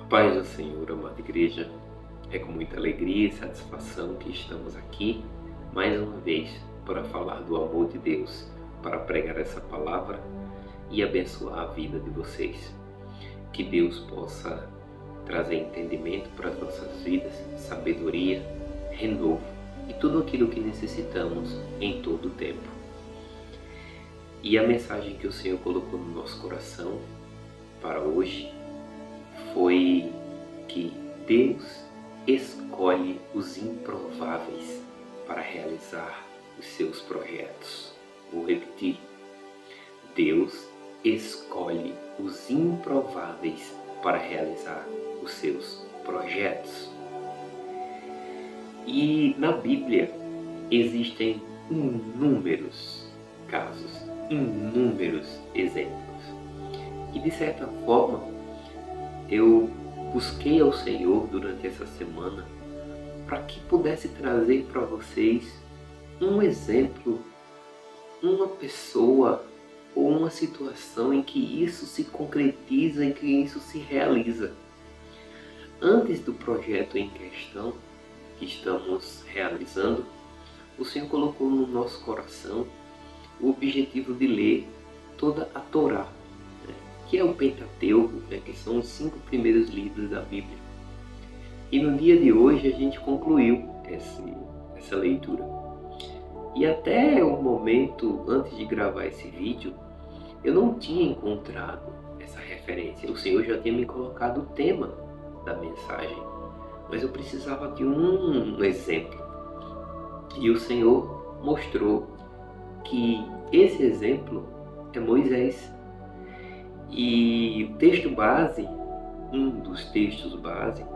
Paz do Senhor, amada igreja, é com muita alegria e satisfação que estamos aqui mais uma vez para falar do amor de Deus, para pregar essa palavra e abençoar a vida de vocês. Que Deus possa trazer entendimento para as nossas vidas, sabedoria, renovo e tudo aquilo que necessitamos em todo o tempo. E a mensagem que o Senhor colocou no nosso coração para hoje foi que Deus escolhe os improváveis para realizar os seus projetos. Vou repetir. Deus escolhe os improváveis para realizar os seus projetos. E na Bíblia existem inúmeros casos, inúmeros exemplos. E de certa forma, eu busquei ao Senhor durante essa semana para que pudesse trazer para vocês um exemplo, uma pessoa ou uma situação em que isso se concretiza, em que isso se realiza. Antes do projeto em questão que estamos realizando, o Senhor colocou no nosso coração o objetivo de ler toda a Torá, que é o Pentateuco, que são os 5 primeiros livros da Bíblia. E no dia de hoje a gente concluiu essa leitura. E até o momento, antes de gravar esse vídeo, eu não tinha encontrado essa referência. O Senhor já tinha me colocado o tema da mensagem, mas eu precisava de um exemplo. E o Senhor mostrou que esse exemplo é Moisés. E o texto base, um dos textos base,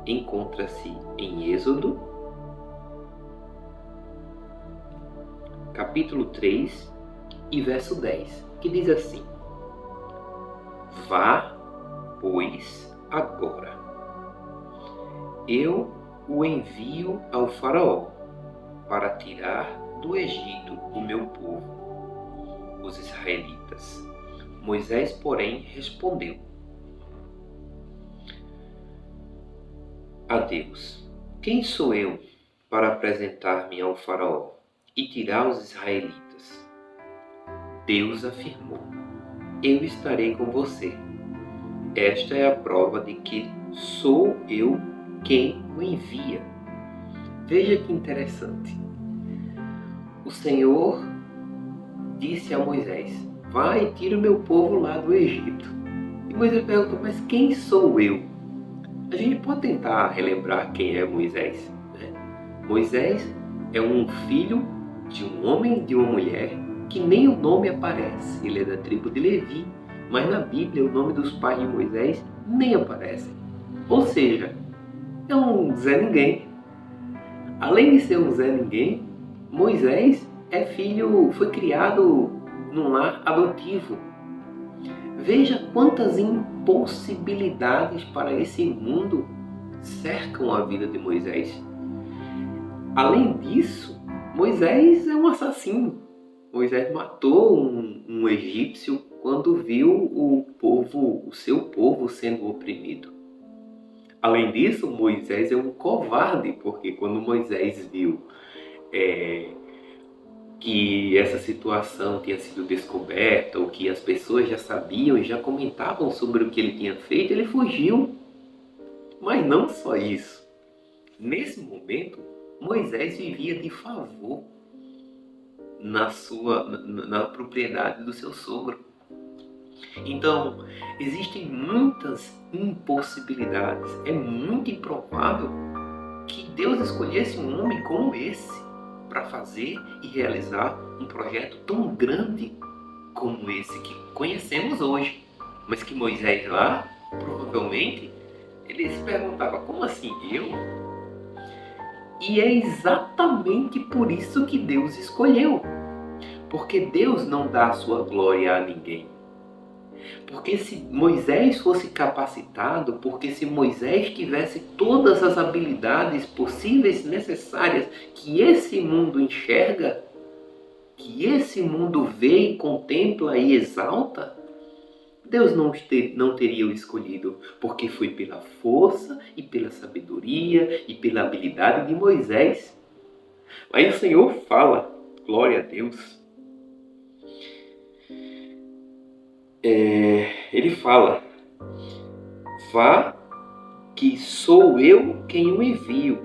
encontra-se em Êxodo, capítulo 3 e verso 10, que diz assim: Vá, pois, agora, eu o envio ao faraó para tirar do Egito o meu povo, os israelitas. Moisés, porém, respondeu a Deus: Quem sou eu para apresentar-me ao faraó e tirar os israelitas? Deus afirmou: Eu estarei com você. Esta é a prova de que sou eu quem o envia. Veja que interessante. O Senhor disse a Moisés: Vai e tira o meu povo lá do Egito. E Moisés perguntou: Mas quem sou eu? A gente pode tentar relembrar quem é Moisés, né? Moisés é um filho de um homem e de uma mulher que nem o nome aparece. Ele é da tribo de Levi, mas na Bíblia o nome dos pais de Moisés nem aparece. Ou seja, é um Zé Ninguém. Além de ser um Zé Ninguém, Moisés foi criado num lar adotivo. Veja quantas impossibilidades para esse mundo cercam a vida de Moisés. Além disso, Moisés é um assassino. Moisés matou um egípcio quando viu o seu povo sendo oprimido. Além disso, Moisés é um covarde, porque quando Moisés viu que essa situação tinha sido descoberta, ou que as pessoas já sabiam e já comentavam sobre o que ele tinha feito, ele fugiu. Mas não só isso. Nesse momento, Moisés vivia de favor na propriedade do seu sogro. Então, existem muitas impossibilidades. É muito improvável que Deus escolhesse um homem como esse para fazer e realizar um projeto tão grande como esse que conhecemos hoje. Mas que Moisés lá, provavelmente, ele se perguntava: como assim eu? E é exatamente por isso que Deus escolheu. Porque Deus não dá a sua glória a ninguém. Porque se Moisés fosse capacitado, porque se Moisés tivesse todas as habilidades possíveis, necessárias, que esse mundo enxerga, que esse mundo vê e contempla e exalta, Deus não teria o escolhido, porque foi pela força e pela sabedoria e pela habilidade de Moisés. Aí o Senhor fala, glória a Deus, ele fala, vá que sou eu quem o envio.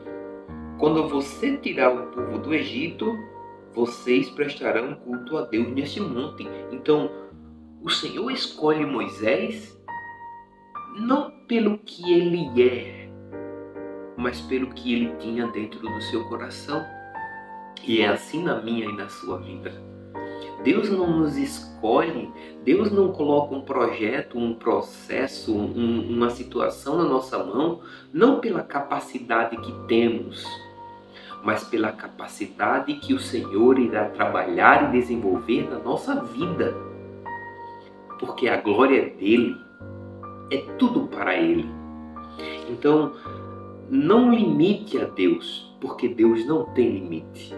Quando você tirar o povo do Egito, vocês prestarão culto a Deus neste monte. Então, o Senhor escolhe Moisés não pelo que ele é, mas pelo que ele tinha dentro do seu coração. E é assim na minha e na sua vida. Deus não nos escolhe, Deus não coloca um projeto, um processo, uma situação na nossa mão, não pela capacidade que temos, mas pela capacidade que o Senhor irá trabalhar e desenvolver na nossa vida. Porque a glória dele é tudo para ele. Então, não limite a Deus, porque Deus não tem limite.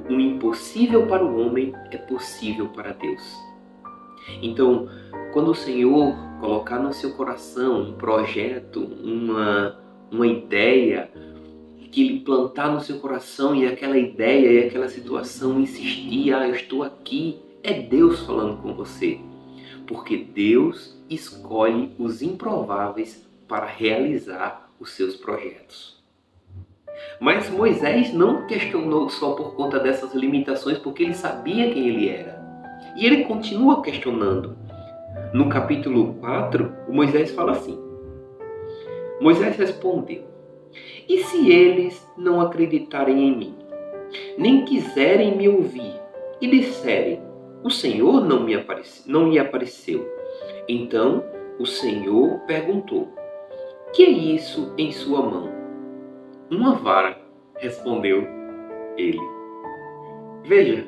O impossível para o homem é possível para Deus. Então, quando o Senhor colocar no seu coração um projeto, uma ideia, que Ele plantar no seu coração e aquela ideia e aquela situação insistir, eu estou aqui, é Deus falando com você. Porque Deus escolhe os improváveis para realizar os seus projetos. Mas Moisés não questionou só por conta dessas limitações, porque ele sabia quem ele era. E ele continua questionando. No capítulo 4, o Moisés fala assim. Moisés respondeu, e se eles não acreditarem em mim, nem quiserem me ouvir, e disserem, o Senhor não me apareceu? Então o Senhor perguntou, que é isso em sua mão? Uma vara, respondeu ele. Veja,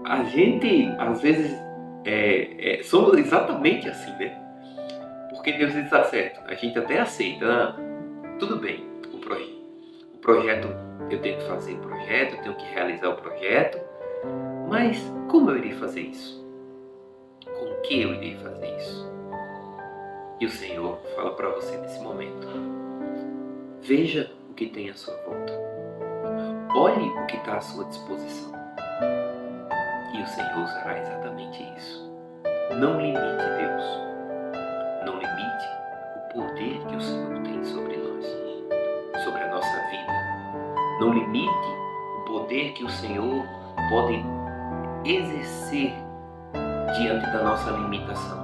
a gente às vezes somos exatamente assim, né? Porque Deus está certo, a gente até aceita, tudo bem, o projeto, eu tenho que fazer o projeto, eu tenho que realizar o projeto, mas como eu irei fazer isso? Com que eu irei fazer isso? E o Senhor fala para você nesse momento, veja o que tem à sua volta. Olhe o que está à sua disposição. E o Senhor usará exatamente isso. Não limite Deus. Não limite o poder que o Senhor tem sobre nós, sobre a nossa vida. Não limite o poder que o Senhor pode exercer diante da nossa limitação.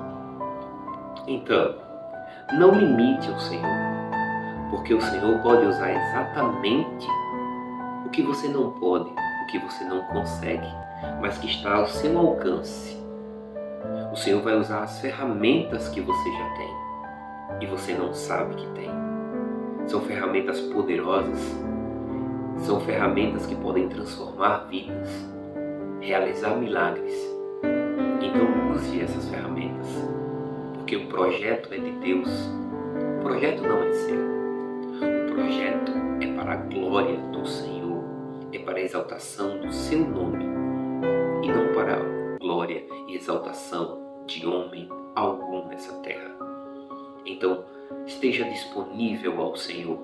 Então, não limite o Senhor. Porque o Senhor pode usar exatamente o que você não pode, o que você não consegue, mas que está ao seu alcance. O Senhor vai usar as ferramentas que você já tem e você não sabe que tem. São ferramentas poderosas, são ferramentas que podem transformar vidas, realizar milagres. Então use essas ferramentas, porque o projeto é de Deus, o projeto não é seu. O projeto é para a glória do Senhor, é para a exaltação do seu nome e não para a glória e exaltação de homem algum nessa terra. Então, esteja disponível ao Senhor.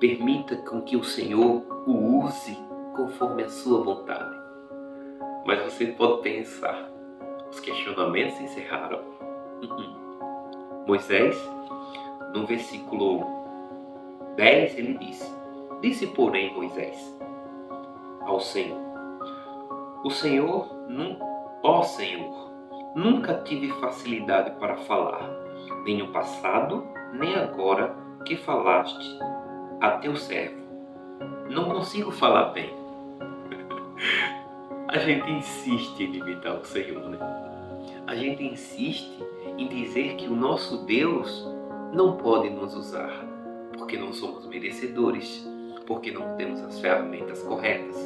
Permita com que o Senhor o use conforme a sua vontade. Mas você pode pensar, os questionamentos se encerraram. Moisés, no versículo 10, ele disse porém Moisés ao Senhor, ó Senhor, nunca tive facilidade para falar, nem no passado, nem agora que falaste a teu servo. Não consigo falar bem. A gente insiste em imitar o Senhor, né? A gente insiste em dizer que o nosso Deus não pode nos usar, porque não somos merecedores, porque não temos as ferramentas corretas,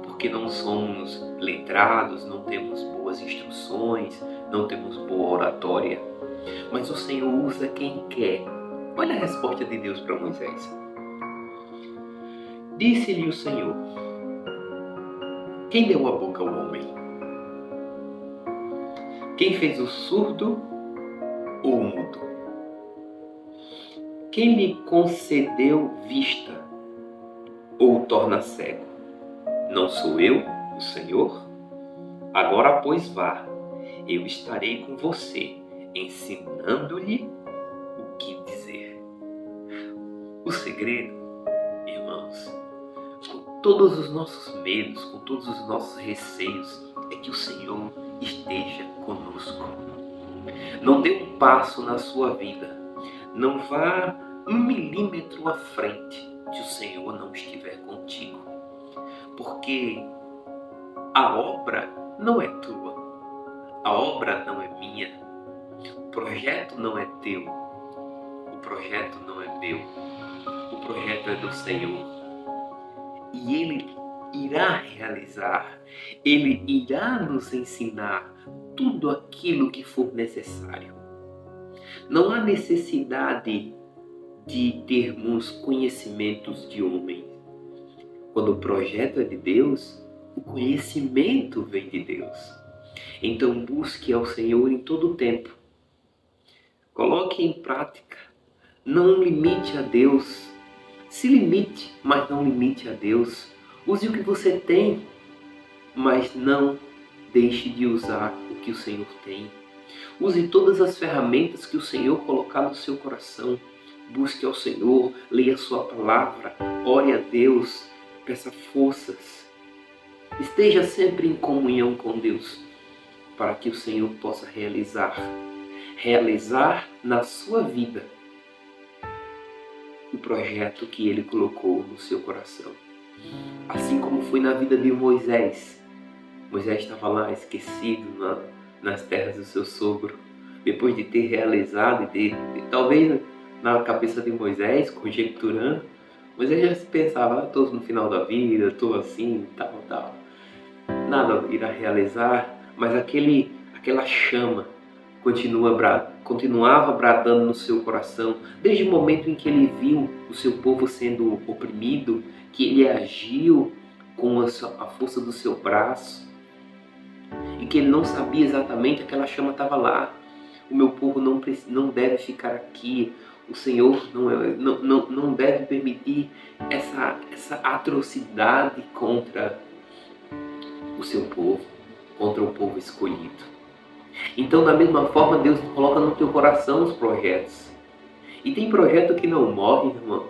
porque não somos letrados, não temos boas instruções, não temos boa oratória. Mas o Senhor usa quem quer. Olha a resposta de Deus para Moisés. Disse-lhe o Senhor, quem deu a boca ao homem? Quem fez o surdo ou o mudo? Quem lhe concedeu vista ou o torna cego? Não sou eu, o Senhor? Agora, pois, vá, eu estarei com você, ensinando-lhe o que dizer. O segredo, irmãos, com todos os nossos medos, com todos os nossos receios, é que o Senhor esteja conosco. Não dê um passo na sua vida, não vá 1 milímetro à frente se o Senhor não estiver contigo. Porque a obra não é tua, a obra não é minha, o projeto não é teu, o projeto não é meu, o projeto é do Senhor. E Ele irá realizar, Ele irá nos ensinar tudo aquilo que for necessário. Não há necessidade de termos conhecimentos de homens. Quando o projeto é de Deus, o conhecimento vem de Deus. Então busque ao Senhor em todo o tempo. Coloque em prática. Não limite a Deus. Se limite, mas não limite a Deus. Use o que você tem, mas não deixe de usar o que o Senhor tem. Use todas as ferramentas que o Senhor colocar no seu coração. Busque ao Senhor, leia a sua palavra, ore a Deus, peça forças. Esteja sempre em comunhão com Deus, para que o Senhor possa realizar na sua vida o projeto que Ele colocou no seu coração. Assim como foi na vida de Moisés. Moisés estava lá esquecido nas terras do seu sogro. Depois de ter realizado, talvez na cabeça de Moisés, conjecturando, Moisés já se pensava, estou no final da vida, estou assim, tal. Nada irá realizar, mas aquela chama continuava bradando no seu coração, desde o momento em que ele viu o seu povo sendo oprimido, que ele agiu com a força do seu braço, e que ele não sabia exatamente, aquela chama estava lá. O meu povo não deve ficar aqui. O Senhor não deve permitir essa atrocidade contra o seu povo, contra o povo escolhido. Então, da mesma forma, Deus coloca no teu coração os projetos. E tem projeto que não morre, irmão.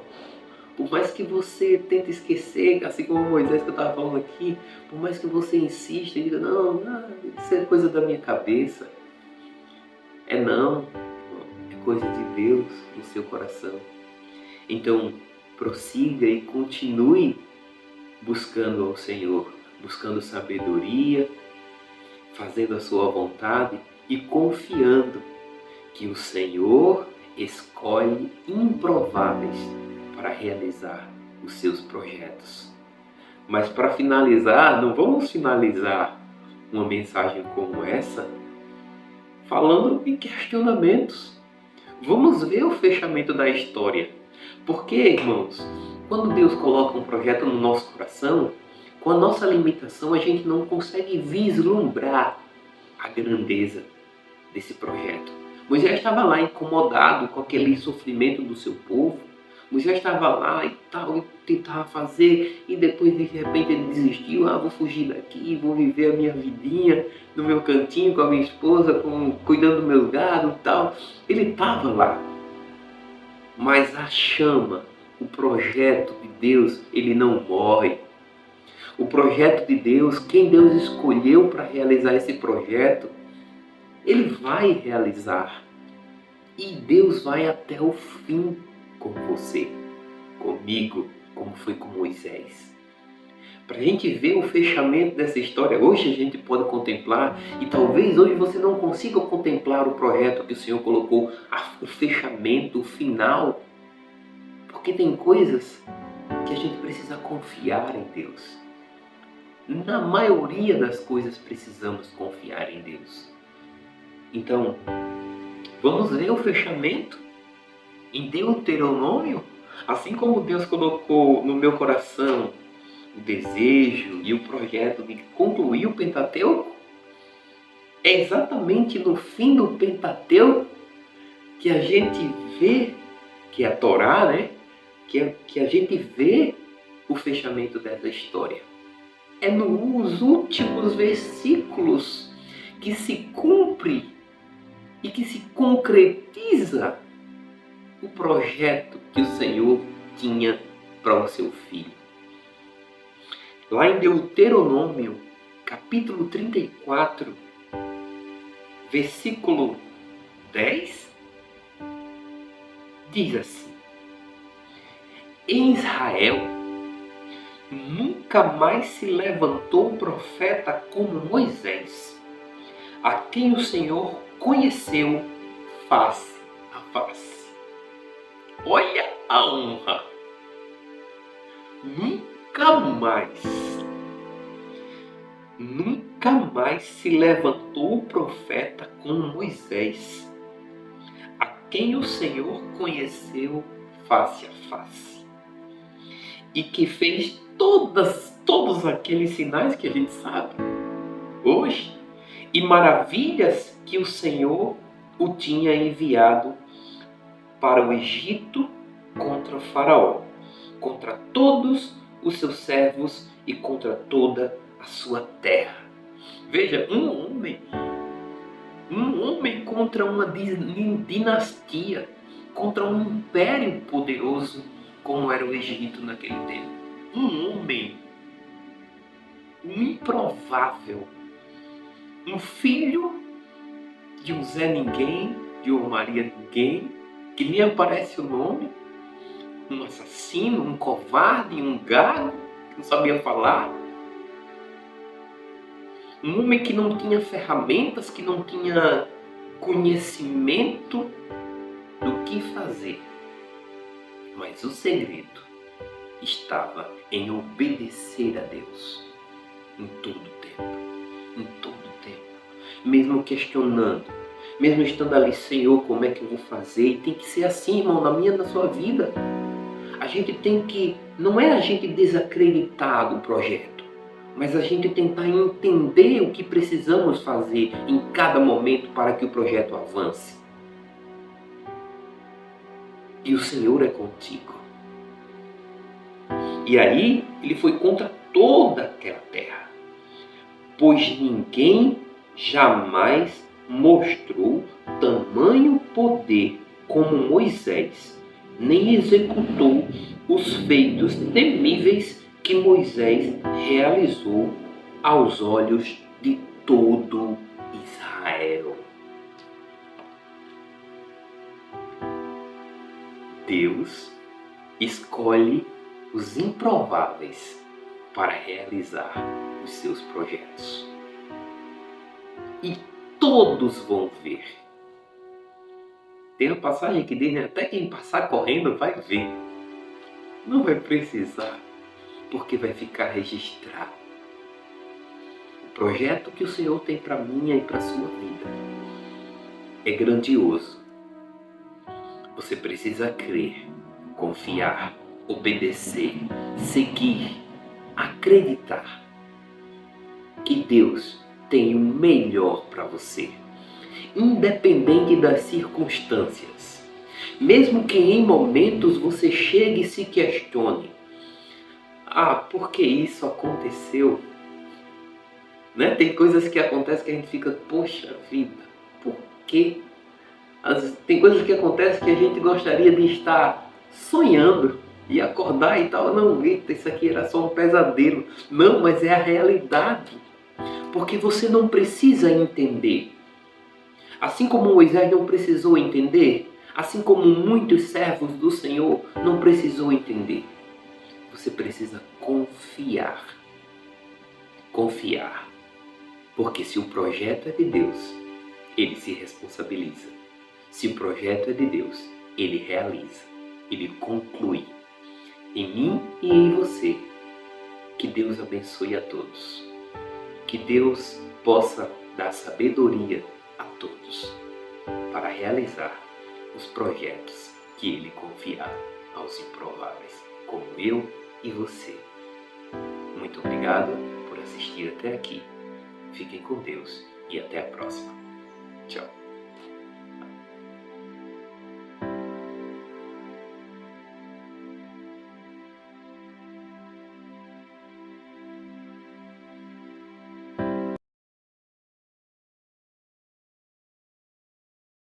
Por mais que você tente esquecer, assim como Moisés que eu estava falando aqui, por mais que você insista e diga, não, isso é coisa da minha cabeça. Não, é coisa de Deus no seu coração. Então, prossiga e continue buscando ao Senhor, buscando sabedoria, fazendo a sua vontade e confiando que o Senhor escolhe improváveis para realizar os seus projetos. Mas para finalizar, não vamos finalizar uma mensagem como essa falando em questionamentos. Vamos ver o fechamento da história. Porque, irmãos, quando Deus coloca um projeto no nosso coração, com a nossa limitação, a gente não consegue vislumbrar a grandeza desse projeto. Moisés estava lá incomodado com aquele sofrimento do seu povo. Moisés estava lá e tal, e tentava fazer, e depois de repente ele desistiu. Vou fugir daqui, vou viver a minha vidinha no meu cantinho com a minha esposa, cuidando do meu gado e tal. Ele estava lá. Mas a chama, o projeto de Deus, ele não morre. O projeto de Deus, quem Deus escolheu para realizar esse projeto, Ele vai realizar. E Deus vai até o fim com você, comigo, como foi com Moisés. Para a gente ver o fechamento dessa história, hoje a gente pode contemplar, e talvez hoje você não consiga contemplar o projeto que o Senhor colocou, o fechamento, o final, porque tem coisas que a gente precisa confiar em Deus. Na maioria das coisas precisamos confiar em Deus. Então, vamos ver o fechamento em Deuteronômio? Assim como Deus colocou no meu coração o desejo e o projeto de concluir o Pentateuco, É exatamente no fim do Pentateuco que a gente vê, que é a Torá, né? Que a gente vê o fechamento dessa história. É nos últimos versículos que se cumpre e que se concretiza o projeto que o Senhor tinha para o seu filho. Lá em Deuteronômio, capítulo 34, versículo 10, diz assim: em Israel nunca mais se levantou profeta como Moisés, a quem o Senhor conheceu face a face. Olha a honra! Nunca mais se levantou profeta como Moisés, a quem o Senhor conheceu face a face, e que fez todos aqueles sinais que a gente sabe hoje, e maravilhas que o Senhor o tinha enviado para o Egito contra o Faraó, contra todos os seus servos e contra toda a sua terra. Veja, um homem contra uma dinastia, contra um império poderoso como era o Egito naquele tempo. Um homem, um improvável, um filho de um Zé Ninguém, de uma Maria Ninguém, que nem aparece o nome, um assassino, um covarde, um gago, que não sabia falar. Um homem que não tinha ferramentas, que não tinha conhecimento do que fazer. Mas o segredo estava em obedecer a Deus em todo tempo. Em todo tempo. Mesmo questionando, mesmo estando ali, Senhor, como é que eu vou fazer? E tem que ser assim, irmão, na minha, na sua vida. A gente tem que, não é a gente desacreditar do projeto, mas a gente tentar entender o que precisamos fazer em cada momento para que o projeto avance. E o Senhor é contigo. E aí ele foi contra toda aquela terra, pois ninguém jamais mostrou tamanho poder como Moisés, nem executou os feitos temíveis que Moisés realizou aos olhos de todo Israel. Deus escolhe os improváveis para realizar os seus projetos. E todos vão ver. Tem uma passagem que diz, né? Até quem passar correndo vai ver. Não vai precisar, porque vai ficar registrado. O projeto que o Senhor tem para minha e para a sua vida é grandioso. Você precisa crer, confiar, obedecer, seguir, acreditar que Deus tem o melhor para você, independente das circunstâncias. Mesmo que em momentos você chegue e se questione: por que isso aconteceu? Né? Tem coisas que acontecem que a gente fica, poxa vida, por quê? Tem coisas que acontecem que a gente gostaria de estar sonhando e acordar e tal. Não, eita, isso aqui era só um pesadelo. Não, mas é a realidade. Porque você não precisa entender. Assim como Moisés não precisou entender, assim como muitos servos do Senhor não precisou entender, você precisa confiar. Confiar. Porque se o projeto é de Deus, ele se responsabiliza. Se o projeto é de Deus, ele realiza, ele conclui. Em mim e em você. Que Deus abençoe a todos. Que Deus possa dar sabedoria a todos para realizar os projetos que ele confiar aos improváveis, como eu e você. Muito obrigado por assistir até aqui. Fiquem com Deus e até a próxima. Tchau.